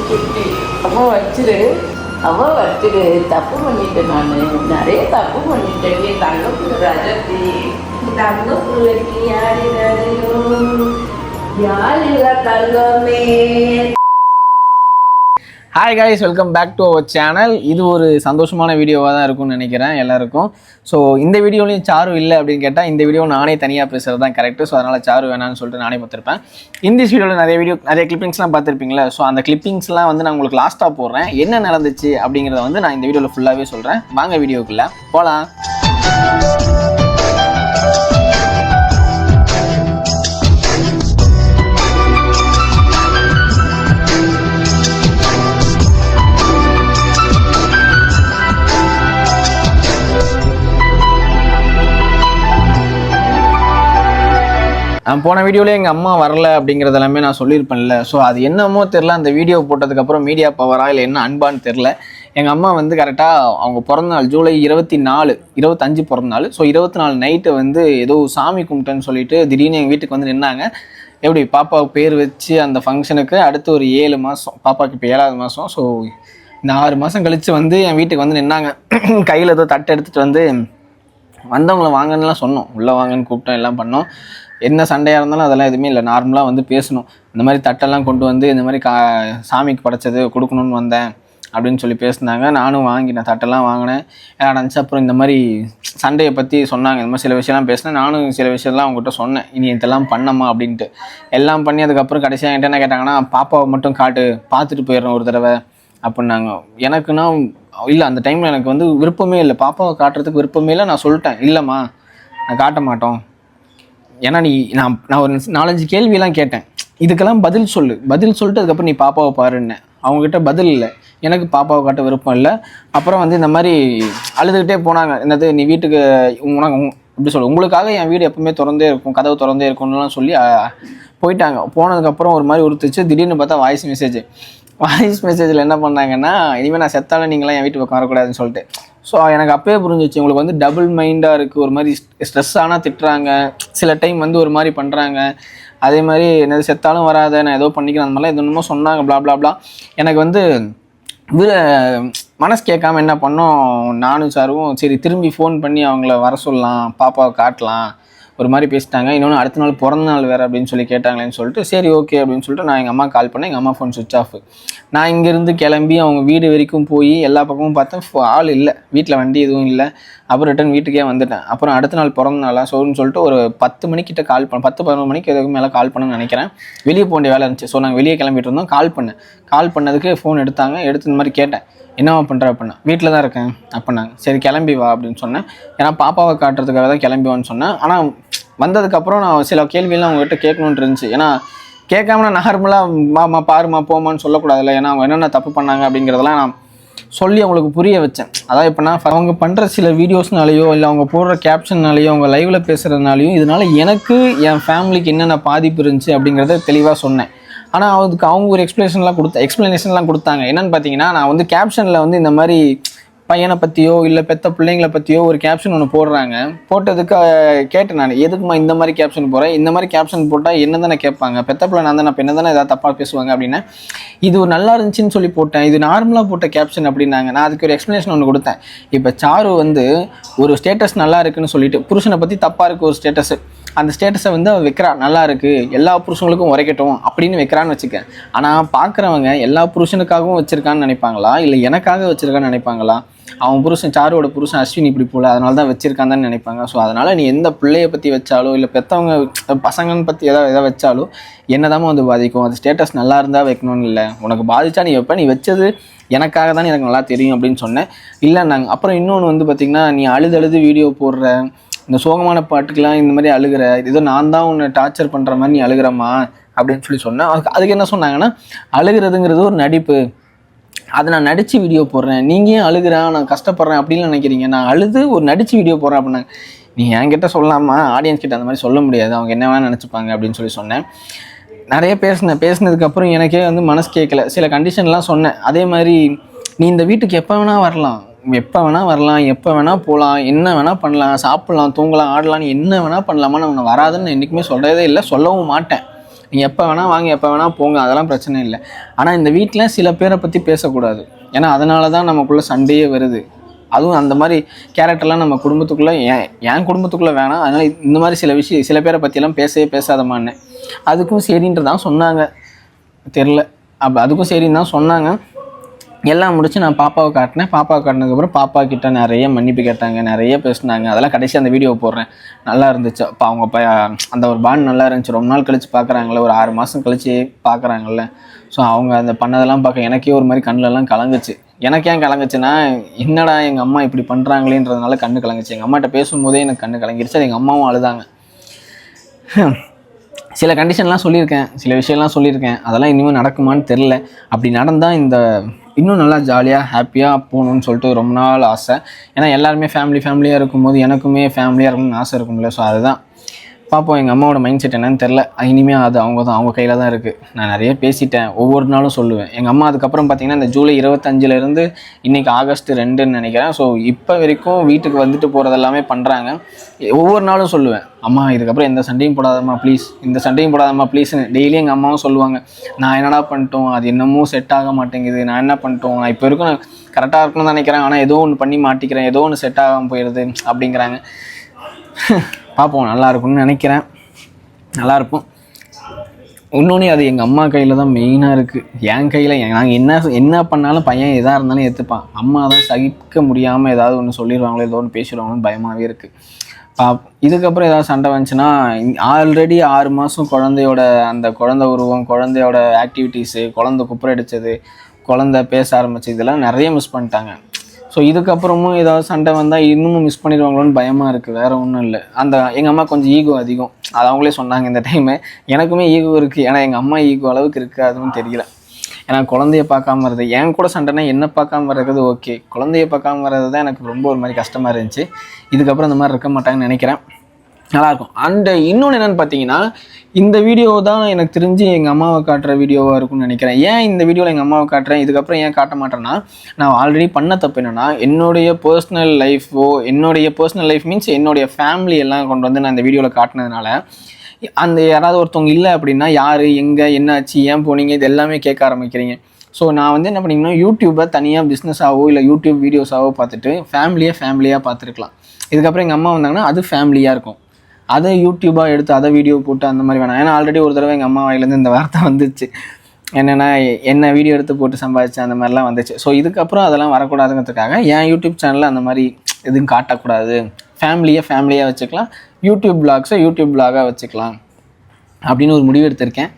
அம்மா வச்சிரு, அம்மா வச்சிரு. தப்பு பண்ணிட்டேன், நான் நிறைய தப்பு பண்ணிட்டேன். என் தங்க பிள்ளை ராஜாத்தி, தங்க பிள்ளைக்கு யாரு யாரு தங்கமே. Hi guys, welcome back to our channel. இது ஒரு சந்தோஷமான வீடியோவாக தான் இருக்கும்னு நினைக்கிறேன் எல்லாருக்கும். ஸோ இந்த வீடியோலையும் சாரு இல்லை அப்படின்னு கேட்டால் இந்த வீடியோ நானே தனியாக பேசுகிறது தான் கரெக்டு. ஸோ அதனால் சாரு வேணான்னு சொல்லிட்டு நானே பார்த்துருப்பேன். இந்த வீடியோவில் நிறைய கிளிப்பிங்ஸ்லாம் பார்த்துருப்பீங்களா? ஸோ அந்த கிளிப்பிங்ஸ்லாம் வந்து நான் உங்களுக்கு லாஸ்ட்டாக போடுறேன். என்ன நடந்துச்சு அப்படிங்கிறத வந்து நான் இந்த வீடியோவில் ஃபுல்லாகவே சொல்கிறேன். வாங்க வீடியோக்குள்ளே போகலாம். போன வீடியோவில் எங்கள் அம்மா வரல அப்படிங்கிறது எல்லாமே நான் சொல்லியிருப்பேன்ல. ஸோ அது என்னமோ தெரில, அந்த வீடியோ போட்டதுக்கப்புறம் மீடியா பவரா இல்லை என்ன அன்பான்னு தெரில. எங்கள் அம்மா வந்து கரெக்டாக அவங்க பிறந்தநாள் ஜூலை 25 பிறந்தநாள். ஸோ 24 நைட்டு வந்து ஏதோ சாமி கும்பிட்டேன்னு சொல்லிட்டு திடீர்னு எங்கள் வீட்டுக்கு வந்து நின்னாங்க. எப்படி பாப்பாவுக்கு பேர் வச்சு அந்த ஃபங்க்ஷனுக்கு அடுத்து ஒரு 7 மாதம், பாப்பாவுக்கு இப்போ 7வது மாதம். ஸோ இந்த 6 மாதம் கழித்து வந்து என் வீட்டுக்கு வந்து நின்னாங்க. கையில் ஏதோ தட்டை எடுத்துகிட்டு வந்து வந்தவங்கள வாங்கன்னுலாம் சொன்னோம், உள்ளே வாங்கன்னு கூப்பிட்டோம், எல்லாம் பண்ணோம். என்ன சண்டையாக இருந்தாலும் அதெல்லாம் எதுவுமே இல்லை, நார்மலாக வந்து பேசணும். இந்த மாதிரி தட்டெல்லாம் கொண்டு வந்து இந்த மாதிரி சாமிக்கு படைச்சது கொடுக்கணுன்னு வந்தேன் அப்படின்னு சொல்லி பேசினாங்க. நானும் வாங்கினேன், தட்டெல்லாம் வாங்கினேன். நினச்சி அப்புறம் இந்த மாதிரி சண்டையை பற்றி சொன்னாங்க. இந்த மாதிரி சில விஷயம்லாம் பேசினேன். நானும் சில விஷயம்லாம் அவங்ககிட்ட சொன்னேன், இனி இதெல்லாம் பண்ணமா அப்படின்ட்டு. எல்லாம் பண்ணி அதுக்கப்புறம் கடைசியாக என்கிட்ட என்ன கேட்டாங்கன்னா, பாப்பாவை மட்டும் காட்டு, பார்த்துட்டு போயிடுறேன் ஒரு தடவை அப்படின்னாங்க. எனக்குன்னா இல்லை, அந்த டைமில் எனக்கு வந்து விருப்பமே இல்லை, பாப்பாவை காட்டுறதுக்கு விருப்பமே இல்லை. நான் சொல்லிட்டேன், இல்லைம்மா நான் காட்ட மாட்டோம். ஏன்னா நான் ஒரு 4-5 கேள்வியெல்லாம் கேட்டேன், இதுக்கெல்லாம் பதில் சொல்லிட்டு அதுக்கப்புறம் நீ பாப்பாவை பாருன்னேன். அவங்ககிட்ட பதில் இல்லை, எனக்கு பாப்பாவை காட்ட விருப்பம் இல்லை. அப்புறம் வந்து இந்த மாதிரி அழுதுகிட்டே போனாங்க. என்னது நீ வீட்டுக்கு எப்படி சொல்ல, உங்களுக்காக என் வீடு எப்பவுமே திறந்தே இருக்கும், கதவு திறந்தே இருக்கும்னுலாம் சொல்லி போயிட்டாங்க. போனதுக்கப்புறம் ஒரு மாதிரி உறுத்துச்சு. திடீர்னு பார்த்தா வாய்ஸ் மெசேஜில் என்ன பண்ணாங்கன்னா, இனிமேல் நான் செத்தாலும் நீங்களாம் என் வீட்டு பக்கம் வரக்கூடாதுன்னு சொல்லிட்டு. ஸோ எனக்கு அப்போயே புரிஞ்சிச்சு, உங்களுக்கு வந்து டபுள் மைண்டாக இருக்குது. ஒரு மாதிரி ஸ்ட்ரெஸ் ஆனால் திட்டுறாங்க, சில டைம் வந்து ஒரு மாதிரி பண்ணுறாங்க. அதே மாதிரி என்னது செத்தாலும் வராத, நான் ஏதோ பண்ணிக்கிறேன், அந்த மாதிரிலாம் எது ஒன்றுமோ சொன்னாங்க, பிளா. எனக்கு வந்து மனசு கேட்காம என்ன பண்ணோம், நானும் சாரும் சரி திரும்பி ஃபோன் பண்ணி அவங்கள வர சொல்லலாம், பாப்பாவை காட்டலாம், ஒரு மாதிரி பேசிட்டாங்க. இன்னொன்று அடுத்த நாள் பிறந்த நாள் வேறு அப்படின்னு சொல்லி கேட்டாங்களேன்னு சொல்லிட்டு சரி ஓகே அப்படின்னு சொல்லிட்டு நான் எங்கள் அம்மா கால் பண்ணேன். எங்கள் அம்மா ஃபோன் சுவிட்ச் ஆஃப். நான் இங்கேருந்து கிளம்பி அவங்க வீடு வரைக்கும் போய் எல்லா பக்கமும் பார்த்தேன், ஆள் இல்லை, வீட்டில் வண்டி எதுவும் இல்லை. அப்புறம் ரிட்டன் வீட்டுக்கே வந்துட்டேன். அப்புறம் அடுத்த நாள் பிறந்த நாளா சோன்னு சொல்லிட்டு ஒரு 10 மணிக்கிட்ட கால் பண்ணேன், 10-11 மணிக்கு எதுக்கு மேலே கால் பண்ணணும்னு நினைக்கிறேன். வெளியே போக வேண்டிய வேலை இருந்துச்சு. ஸோ நாங்கள் வெளியே கிளம்பிட்டு இருந்தோம். கால் பண்ணதுக்கு ஃபோன் எடுத்தாங்க. எடுத்து இந்த மாதிரி கேட்டேன், என்னவா பண்ணுற அப்படின்னா, வீட்டில் தான் இருக்கேன் அப்படின்னாங்க. சரி கிளம்பி வா அப்படின்னு சொன்னேன். ஏன்னா பாப்பாவை காட்டுறதுக்காக தான் கிளம்பி வான்னு சொன்னேன். ஆனால் வந்ததுக்கப்புறம் நான் சில கேள்வியெல்லாம் அவங்ககிட்ட கேட்கணுன்னு இருந்துச்சு. ஏன்னா கேட்காம நான் நார்மலாக மாமா பாருமா போமான்னு சொல்லக்கூடாதுல்ல. ஏன்னா அவங்க என்னென்ன தப்பு பண்ணாங்க அப்படிங்கிறதெல்லாம் நான் சொல்லி அவங்களுக்கு புரிய வச்சேன். அதாவது இப்போ நான் அவங்க பண்ணுற சில வீடியோஸ்னாலேயோ இல்லை அவங்க போடுற கேப்ஷன்னாலேயோ அவங்க லைவில் பேசுகிறதுனாலையும் இதனால் எனக்கு என் ஃபேமிலிக்கு என்னென்ன பாதிப்பு இருந்துச்சு அப்படிங்கிறத தெளிவாக சொன்னேன். ஆனால் அதுக்கு அவங்க ஒரு எக்ஸ்ப்ளனேஷன்லாம் கொடுத்தாங்க. என்னென்னு பார்த்தீங்கன்னா, நான் வந்து கேப்ஷனில் வந்து இந்த மாதிரி பையனை பற்றியோ இல்லை பெத்த பிள்ளைங்களை பற்றியோ ஒரு கேப்ஷன் ஒன்று போடுறாங்க. போட்டதுக்கு கேட்டேன் நான், எதுக்குமா இந்த மாதிரி கேப்ஷன் போகிறேன், இந்த மாதிரி கேப்ஷன் போட்டால் என்ன தானே கேட்பாங்க, பெத்த பிள்ளை நான் தானே, இப்போ என்ன தானே ஏதாவது தப்பாக பேசுவாங்க அப்படின்னா, இது ஒரு நல்லா இருந்துச்சுன்னு சொல்லி போட்டேன், இது நார்மலாக போட்ட கேப்ஷன் அப்படின்னாங்க. நான் அதுக்கு ஒரு எக்ஸ்ப்ளனேஷன் ஒன்று கொடுத்தேன். இப்போ சாரு வந்து ஒரு ஸ்டேட்டஸ் நல்லா இருக்குன்னு சொல்லிட்டு புருஷனை பற்றி தப்பாக இருக்குது ஒரு ஸ்டேட்டஸு, அந்த ஸ்டேட்டஸை வந்து அவள் வைக்கிறா, நல்லா இருக்குது, எல்லா புருஷங்களுக்கும் உரைக்கட்டும் அப்படின்னு வைக்கிறான்னு வச்சுக்கேன். ஆனால் பார்க்குறவங்க எல்லா புருஷனுக்காகவும் வச்சுருக்கான்னு நினைப்பாங்களா இல்லை எனக்காக வச்சுருக்கான்னு நினைப்பாங்களா? அவன் புருஷன் சாருவோட புருஷன் அஸ்வின் இப்படி போல, அதனால தான் வச்சிருக்கான் தான் நினைப்பாங்க. ஸோ அதனால் நீ எந்த பிள்ளையை பற்றி வச்சாலோ இல்லை பெற்றவங்க பசங்கன்னு பற்றி எதை வச்சாலோ என்னதாமோ வந்து பாதிக்கும். அது ஸ்டேட்டஸ் நல்லா இருந்தால் வைக்கணும்னு இல்லை, உனக்கு பாதிச்சா நீ வைப்ப, நீ வச்சது எனக்காக தான் எனக்கு நல்லா தெரியும் அப்படின்னு சொன்னேன். இல்லை நாங்கள் அப்புறம் இன்னொன்று வந்து பார்த்திங்கன்னா, நீ அழுது வீடியோ போடுற, இந்த சோகமான பாட்டுக்கெலாம் இந்த மாதிரி அழுகிற, ஏதோ நான் தான் உன்னை டார்ச்சர் பண்ணுற மாதிரி நீ அழுகிறம்மா அப்படின்னு சொல்லி சொன்னேன். அதுக்கு என்ன சொன்னாங்கன்னா, அழுகிறதுங்கிறது ஒரு நடிப்பு, அதை நான் நடித்து வீடியோ போடுறேன், நீங்கள் ஏன் அழுகிறேன் நான் கஷ்டப்படுறேன் அப்படின்னு நினைக்கிறீங்க, நான் அழுது ஒரு நடித்து வீடியோ போடுறேன் அப்படின்னாங்க. நீ என்கிட்ட சொல்லலாமா, ஆடியன்ஸ் கிட்ட அந்த மாதிரி சொல்ல முடியாது, அவங்க என்ன வேணால் நினச்சிப்பாங்க அப்படின்னு சொல்லி சொன்னேன். நிறைய பேசினதுக்கப்புறம் எனக்கே வந்து மனசு கேட்கல, சில கண்டிஷன்லாம் சொன்னேன். அதே மாதிரி நீ இந்த வீட்டுக்கு எப்போ வேணால் வரலாம், எப்போ வேணால் போகலாம், என்ன வேணால் பண்ணலாம், சாப்பிட்லாம், தூங்கலாம், ஆடலாம், நீ என்ன வேணால் பண்ணலாமா, நான் உன்னை வராதுன்னு என்றைக்குமே சொல்கிறதே இல்லை, சொல்லவும் மாட்டேன். நீங்கள் எப்போ வேணால் வாங்க, எப்போ வேணால் போங்க, அதெல்லாம் பிரச்சனை இல்லை. ஆனால் இந்த வீட்டில் சில பேரை பற்றி பேசக்கூடாது. ஏன்னா அதனால தான் நமக்குள்ளே சண்டையே வருது. அதுவும் அந்த மாதிரி கேரக்டர்லாம் நம்ம குடும்பத்துக்குள்ளே என் குடும்பத்துக்குள்ளே வேணாம். அதனால் இந்த மாதிரி சில பேரை பற்றியெல்லாம் பேசாதமான்னு அதுக்கும் சரின்ட்டு தான் சொன்னாங்க. தெரில அதுக்கும் சரின்னு தான் சொன்னாங்க. எல்லாம் முடிச்சு நான் பாப்பாவை காட்டினேன். பாப்பாவை காட்டினதுக்கப்புறம் பாப்பா கிட்ட நிறைய மன்னிப்பு கேட்டாங்க, நிறைய பேசினாங்க. அதெல்லாம் கடைசி அந்த வீடியோவை போடுறேன். நல்லா இருந்துச்சு. அப்போ அவங்க அந்த ஒரு பாண்ட் நல்லா இருந்துச்சு. ரொம்ப நாள் கழித்து பார்க்குறாங்களே, ஒரு 6 மாதம் கழித்து பார்க்குறாங்கல்ல. ஸோ அவங்க அந்த பண்ணதெல்லாம் பார்க்க எனக்கே ஒரு மாதிரி கண்ணிலலாம் கலங்குச்சு. எனக்கு ஏன் கலங்குச்சுன்னா, என்னடா எங்கள் அம்மா இப்படி பண்ணுறாங்களேன்றதுனால கண்ணு கலங்குச்சு. எங்கள் அம்மாட்ட பேசும்போதே எனக்கு கண்ணு கலங்கிருச்சு. அது எங்கள் அம்மாவும் அழுதாங்க. சில கண்டிஷன்லாம் சொல்லியிருக்கேன், சில விஷயம்லாம் சொல்லியிருக்கேன். அதெல்லாம் இனிமேல் நடக்குமான்னு தெரில. அப்படி நடந்தால் இன்னும் நல்லா ஜாலியாக ஹாப்பியாக போகணுன்னு சொல்லிட்டு ரொம்ப நாள் ஆசை. ஏன்னா எல்லாருமே ஃபேமிலியாக இருக்கும்போது எனக்குமே ஃபேமிலியாக இருக்கணும்னு ஆசை இருக்கும்ல. ஸோ அதுதான் பார்ப்போம். எங்கள் அம்மாவோட மைண்ட் செட் என்னன்னு தெரில. இனிமேல் அது அவங்க கையில் தான் இருக்குது. நான் நிறைய பேசிட்டேன், ஒவ்வொரு நாளும் சொல்லுவேன். எங்கள் அம்மா அதுக்கப்புறம் பார்த்திங்கன்னா இந்த ஜூலை 25 இன்றைக்கி ஆகஸ்ட் 2ன்னு நினைக்கிறேன். ஸோ இப்போ வரைக்கும் வீட்டுக்கு வந்துட்டு போகிறது எல்லாமே பண்ணுறாங்க. ஒவ்வொரு நாளும் சொல்லுவேன், அம்மா இதுக்கப்புறம் எந்த சண்டையும் போடாதம்மா ப்ளீஸ், இந்த சண்டையும் போடாதம்மா ப்ளீஸ்ன்னு டெய்லி எங்கள் அம்மாவும் சொல்லுவாங்க. நான் என்னடா பண்ணிட்டோம், அது என்னமோ செட் ஆக மாட்டேங்குது, நான் என்ன பண்ணிட்டோம், நான் இப்போ வரைக்கும் கரெக்டாக இருக்கணும்னு நினைக்கிறேன், ஆனால் ஏதோ ஒன்று பண்ணி மாட்டிக்கிறேன், ஏதோ ஒன்று செட் ஆகாமல் போயிடுது அப்படிங்கிறாங்க. பார்ப்போம், நல்லா இருக்கும்னு நினைக்கிறேன். நல்லாயிருக்கும். இன்னொன்று அது எங்கள் அம்மா கையில் தான் மெயினாக இருக்குது. என் கையில் நாங்கள் என்ன பண்ணாலும் பையன் எதாக இருந்தாலும் ஏற்றுப்பான். அம்மா தான் சகிக்க முடியாமல் ஏதாவது ஒன்று சொல்லிடுவாங்களோ, ஏதோ ஒன்று பேசிடுவாங்களோன்னு பயமாகவே இருக்குது. இதுக்கப்புறம் ஏதாவது சண்டை வந்துச்சுன்னா, ஆல்ரெடி 6 மாதம் குழந்தையோட அந்த குழந்தை உருவம், குழந்தையோட ஆக்டிவிட்டீஸு, குழந்தை குப்புற அடித்தது, குழந்தை பேச ஆரம்பிச்சு, இதெல்லாம் நிறைய மிஸ் பண்ணிட்டாங்க. ஸோ இதுக்கப்புறமும் ஏதாவது சண்டை வந்தால் இன்னமும் மிஸ் பண்ணிடுவாங்களோன்னு பயமாக இருக்குது. வேறு ஒன்றும் இல்லை. எங்கள் அம்மா கொஞ்சம் ஈகோ அதிகம். அது அவங்களே சொன்னாங்க இந்த டைமு. எனக்குமே ஈகோ இருக்குது. ஏன்னா எங்கள் அம்மா ஈகோ அளவுக்கு இருக்குது அதுவும் தெரியல. ஏன்னா குழந்தைய பார்க்காம வருது. என் கூட சண்டைனா என்ன பார்க்காம இருக்கிறது ஓகே, குழந்தைய பார்க்காம வர்றது தான் எனக்கு ரொம்ப ஒரு மாதிரி கஷ்டமாக இருந்துச்சு. இதுக்கப்புறம் இந்த மாதிரி இருக்க மாட்டாங்கன்னு நினைக்கிறேன். நல்லாயிருக்கும். அண்டு இன்னொன்று என்னென்னு பார்த்தீங்கன்னா, இந்த வீடியோ தான் எனக்கு தெரிஞ்சு எங்கள் அம்மாவை காட்டுற வீடியோவாக இருக்கும்னு நினைக்கிறேன். ஏன் இந்த வீடியோவில் எங்கள் அம்மாவை காட்டுறேன், இதுக்கப்புறம் ஏன் காட்ட மாட்டேன்னா, நான் ஆல்ரெடி பண்ண தப்பு என்னென்னா, என்னுடைய பர்சனல் லைஃப் மீன்ஸ் என்னுடைய ஃபேமிலி எல்லாம் கொண்டு வந்து நான் இந்த வீடியோவில் காட்டினதுனால, அந்த யாராவது ஒருத்தவங்க இல்லை அப்படின்னா யார், எங்கே, என்னாச்சு, ஏன் போனீங்க, இது எல்லாமே கேட்க ஆரம்பிக்கிறீங்க. ஸோ நான் வந்து என்ன பண்ணிங்கன்னா, யூடியூப்பை தனியாக பிஸ்னஸாகவோ இல்லை யூடியூப் வீடியோஸாகவோ பார்த்துட்டு ஃபேமிலியாக பார்த்துருக்கலாம். இதுக்கப்புறம் எங்கள் அம்மா வந்தாங்கன்னா அது ஃபேமிலியாக இருக்கும். அதை யூடியூப்பாக எடுத்து அதை வீடியோ போட்டு அந்த மாதிரி வேணாம். ஏன்னா ஆல்ரெடி ஒரு தடவை எங்கள் அம்மா வாயிலேருந்து இந்த வார்த்தை வந்துச்சு. என்னென்னா, என்ன வீடியோ எடுத்து போட்டு சம்பாதிச்சு அந்த மாதிரிலாம் வந்துச்சு. ஸோ இதுக்கப்புறம் அதெல்லாம் வரக்கூடாதுங்கிறதுக்காக என் யூடியூப் சேனலில் அந்த மாதிரி எதுவும் காட்டக்கூடாது, ஃபேமிலியாக வச்சுக்கலாம், யூடியூப் பிளாகாக வச்சுக்கலாம் அப்படின்னு ஒரு முடிவு எடுத்திருக்கேன்.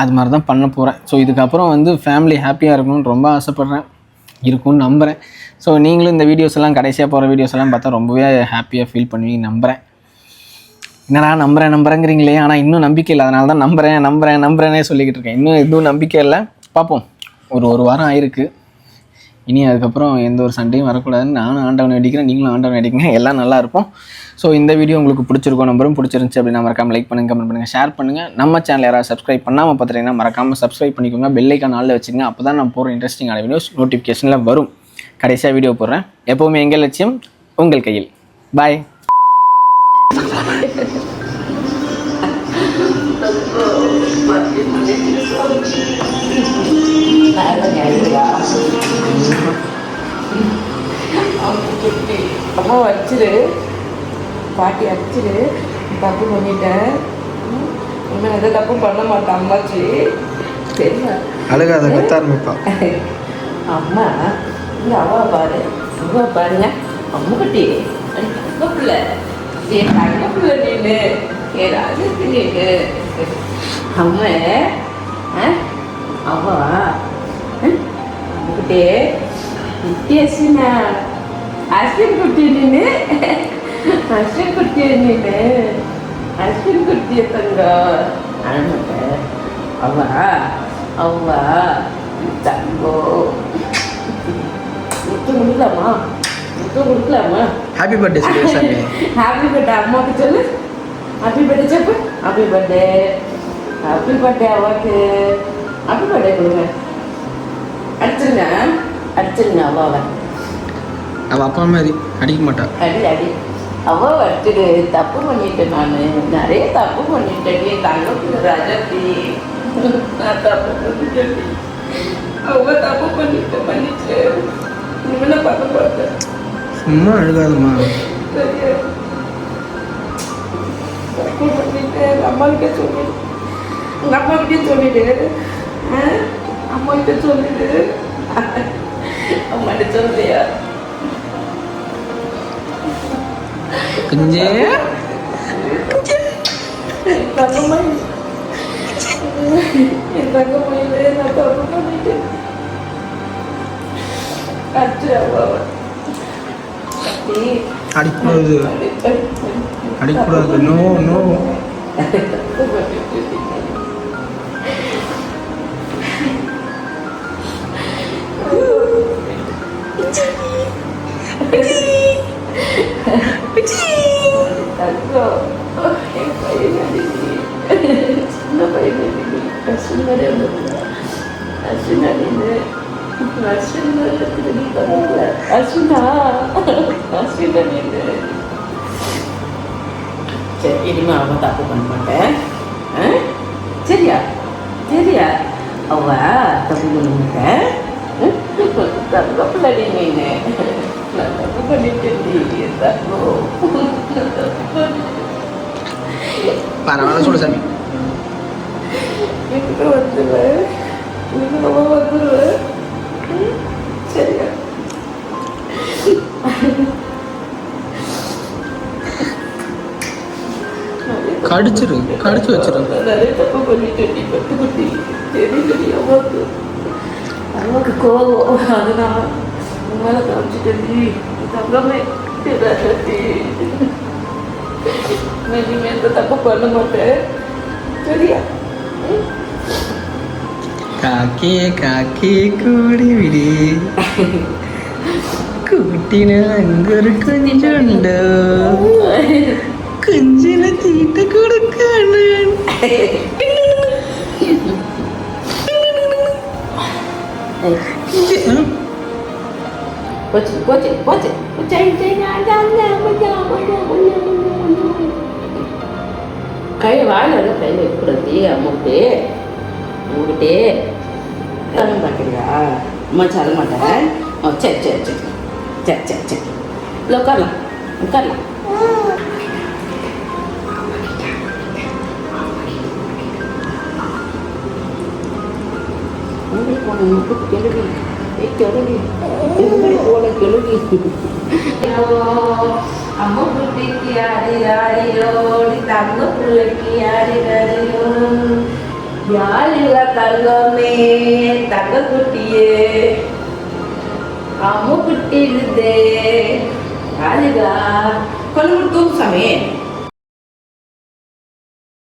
அது மாதிரி தான் பண்ண போகிறேன். ஸோ இதுக்கப்புறம் வந்து ஃபேமிலி ஹாப்பியாக இருக்கணும்னு ரொம்ப ஆசைப்பட்றேன், இருக்கும்னு நம்புகிறேன். ஸோ நீங்களும் இந்த வீடியோஸ் எல்லாம் கடைசியாக போகிற வீடியோஸ் எல்லாம் பார்த்தா ரொம்பவே ஹாப்பியாக ஃபீல் பண்ணுவீங்க நம்புகிறேன். என்னடா நம்புறேங்கிறீங்களே, ஆனால் இன்னும் நம்பிக்கை இல்லை. அதனால தான் நம்புறேனே சொல்லிக்கிட்டு இருக்கேன். இன்னும் எதுவும் நம்பிக்கை இல்லை. பார்ப்போம். ஒரு வாரம் ஆயிருக்கு. இனி அதுக்கப்புறம் எந்த ஒரு சண்டையும் வரக்கூடாதுன்னு நானும் ஆண்டவனை அடிக்கிறேன், நீங்களும் ஆண்டவனை அடிக்கிறீங்க, எல்லாம் நல்லா இருப்போம். ஸோ இந்த வீடியோ உங்களுக்கு பிடிச்சிருக்கோம் நம்பரும். பிடிச்சிருந்துச்சு அப்படின்னா மறக்காமல் லைக் பண்ணுங்கள், கமெண்ட் பண்ணுங்கள், ஷேர் பண்ணுங்கள். நம்ம சேனல் யாராவது சப்ஸ்கிரைப் பண்ணாமல் பார்த்துட்டீங்கன்னா மறக்காமல் சப்ஸ்கிரைப் பண்ணிக்கோங்க. பெல் ஐக்கான் ஆல்ல வச்சுக்கோங்க. அப்போ தான் நான் போகிற இன்ட்ரெஸ்டிங்கான வீடியோஸ் நோட்டிஃபிகேஷனில் வரும். கடைசியாக வீடியோ போடுறேன். எப்போவுமே எங்கள் லட்சியம் உங்கள் கையில். பாய். அம்மா வச்சிரு, பாட்டி வச்சிரு, தப்பு பண்ணிட்டேன், இன்னும் எந்த தப்பும் பண்ண மாட்டேன் அம்மாச்சி, சரியா? அழுகாத, கத்த ஆரம்பிப்பா. அம்மா இங்கே அவ்வளோ பாருங்க, அம்முக்குட்டி தங்க பிள்ளை, என் தங்க பிள்ளை நீனு, என் ராஜத்து நீனு. அம்மா அவ்வா அம்முக்குட்டி வித்தியாசினா அஸ்வின் குட்டி நீனு, அஸ்வின் குட்டிய நீனு, அஸ்வின் குட்டிய தங்க அண்ணன் அவ்வா தங்கோ. முத்து கொடுக்கலாமா? ஹாப்பி பர்த்டே சாமி. ஹாப்பி பர்த்டே அம்மாவுக்கு சொல்லு. ஹாப்பி பர்த்டே చెప్పు. ஹாப்பி பர்த்டே அவாக்கு. ஹாப்பி பர்த்டே கொடுங்க. அடிச்சிருங்க அவாவை. அவள் அப்பா மாதிரி அடிக்க மாட்டா. அடி அவ வச்சுட்டு தப்பு பண்ணிட்டேன் நான் நிறைய தப்பு பண்ணிட்டேன் என் தங்கப்பிள்ளை ராஜாத்தி நான் தப்பு பண்ணிட்டேன் அவ தப்பு பண்ணிட்டு இவனை பார்க்க பார்த்தேன் சும்மா அழுகாதம்மா. சரியா தப்பு பண்ணிட்டு அம்மாக்கிட்ட சொல்லிடு உங்க அம்மாக்கிட்டே சொல்லிடு அம்மாக்கிட்ட சொல்லிடு அம்மாட்ட சொல்லியா குஞ்சே என் தங்கமயிலே நான் தப்பு பண்ணிட்டேன் அச்சு அவ்வளோ அடிக்கூடாது, அடிக்கூடாது. No no. சின்ன பையன் சரி இனிமே அவன் தப்பு பண்ண மாட்டேன் சரியா சரியா அவ தப்பு பண்ண மாட்டேன் தப்பு நீங்க நான் தப்பு பண்ணிட்டேன் பரவாயில்ல சொல்லு சாமி. வீட்டுக்கு வந்துடுவேன் வந்துடுவேன் சரியா கடிச்சிரு, கடிச்சு வச்சிரு. நிறைய தப்பு பண்ணிட்டு பட்டு குட்டி தெரியல அம்மாவுக்கு அம்மாவுக்கு கோவம் அதனால உங்களால காமிச்சிட்டு தங்கமே இனிமே எந்த தப்பு பண்ண மாட்டேன் சரியா காக்கே காக்கே கூடி விடு കൂട്ടിന് അങ്കൊരു കുഞ്ഞുണ്ട് കുഞ്ചിന് തീറ്റ കൊടുക്കാണ് கை வாழ கையில் இருக்கிறது அம்மாக்கிட்டே உங்ககிட்டே பார்க்குறியா அம்மா சொல்ல மாட்டேன் சரி சரி சரி சரி சரி சரி இல்லை உட்காரலாம் உட்காரலாம் கெழுவி கெழுவி போன கெழுவி அம்மா குட்டிக்கு ஆடி ஆடியோடி தங்க பிள்ளைக்கு ஆடி ஆடியோ யாழில தங்கமே தங்க குட்டியே அம்மா குட்டி இருந்தே ஆளுகா கொண்டு தூங்கு சாமி